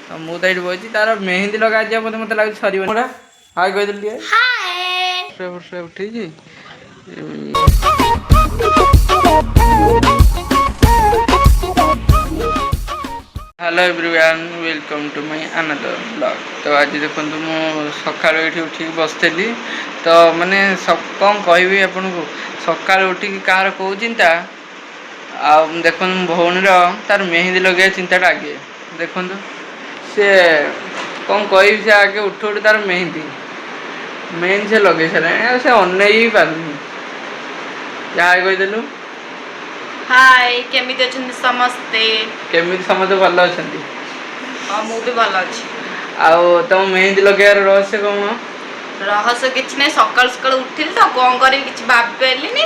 तो मुझे ये बची तार मेहंदी लगा दिया मत लगे सर हाय कहीदेली वर्षा उठी hello everyone welcome to my another blog. तो आज देखो मु सका उठी बसती तो माने कौन कहि आपन को सका उठी कहार कौ चिंता आ देख भौणी तार मेहंदी लगे चिंता आगे देखु सी कौन कह से आगे उठ उठ तार मेहंदी से लगे सारे से अन पार जहाँ कहीदेलु हाय केमिति अछन समस्ते केमिति समझ भल अच्छा हाँ मु भी भल अच्छी आउ तुम मेहंदी लगे रहस्य कौन रहस्य किछ नै सकाल सकाल उठिल तो कौन करी किछ भाबी पैलिनी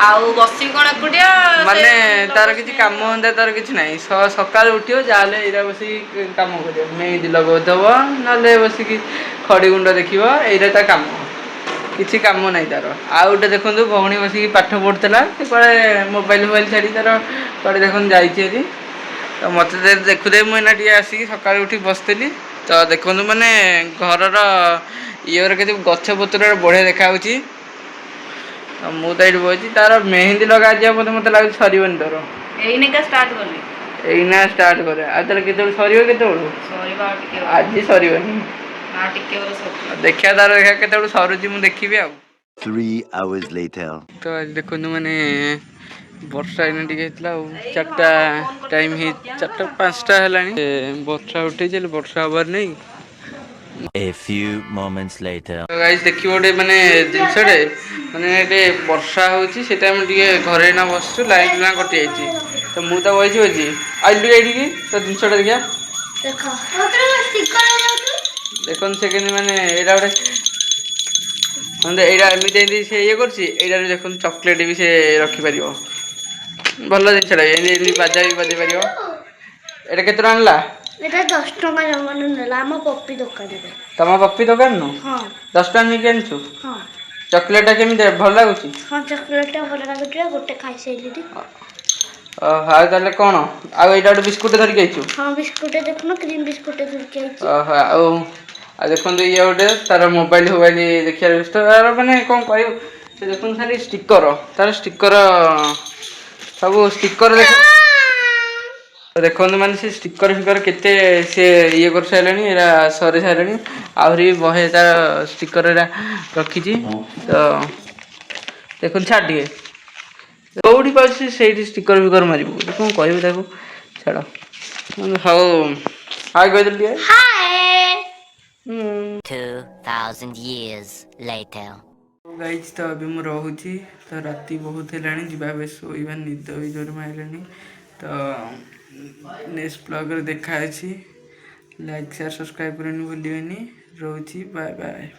आउ बसी कोन एकुडिया माने तार किछि काम होंदा तार किछि नाही सकाल उठियो जाले इरा बसी काम करियो मेहंदी लगोदब नले बसी कि खड़ी गुंड देखिबो एरा ता काम किछि काम नाही तार आ उटे देखंतु भौणी बसी पाठ पढतला से कोले मोबाइल छाड़ी तार कोले देखन जाई छेरी तो मते देखु दे मु एना टी आसी सकाल उठी बसतली तो देखंतु माने घरर इयर के गछ पत्र बढ़िया देखा होची मु तो ये बची तार मेहंदी लगा दिया मत लगे सर तोर एइनेका स्टार्ट करली एइना स्टार्ट करे आ तार केते सरियो केते सरीबा टिके आज सरिबनी ना टिके और सब देखिया तार देखा केते सरुची मु देखिबी आ 3 hours later तो आज देखो माने वर्षा एने टिके हेतला 4टा टाइम ही 4टा 5टा हलानी वर्षा उठे चल वर्षा हबार नहीं। a few moments later तो गाइस देखियो गोटे माने जिनसडे माने एटे वर्षा होची से टाइम टिके घरे ना बसछु लाइट ना कटि आइची तो मु तो बइची बइची आइलु एठी की तो जिनसडे देखिया देखो ओतरे स्टिकर लगाउ देखन सेकेंड माने एटा गोटे माने एटा एमिते एंदी से ये करछि एटा देखन चॉकलेट भी से रखि परियो भलो जिनसडा एंदी बाजा भी बजे परियो एटा केतना आनला एटा 10 टका जमाने नेला हम पप्पी दुकान रे तमा पप्पी दुकान नो हां 10 टका नि केनछु हां चॉकलेट केमिते भल लागुछि हां चॉकलेट भल लागुछि गोटे खाइ सैलिटी हां ताले कोन आ एटा बिस्कुट धरि केछु हां बिस्कुट देखनो क्रीम बिस्कुट धरि केछु आ देखो ये गोटे तार मोबाइल देखिए तार मैंने कौन कह देखो खाली स्टिकर तार स्टिकर सब स्टिकर देखो माने से स्टिकर फिकर केते से ये कर सारे एरा सरे सारे आहरी बहे तार स्टिकर रखी तो देखो छाड़े कौटी पास से स्टिकर फिकर मार कौन कह छाड़ हाँ हाय कहीदेली 2000 years later गाइज तो अभी मु रोची तो राति बहुत है जा शोवा निद भी जोर मारे तो नेक्स्ट ब्लॉग देखा लाइक शेयर सब्सक्राइब करनी भूलिए रोची बाय बाय।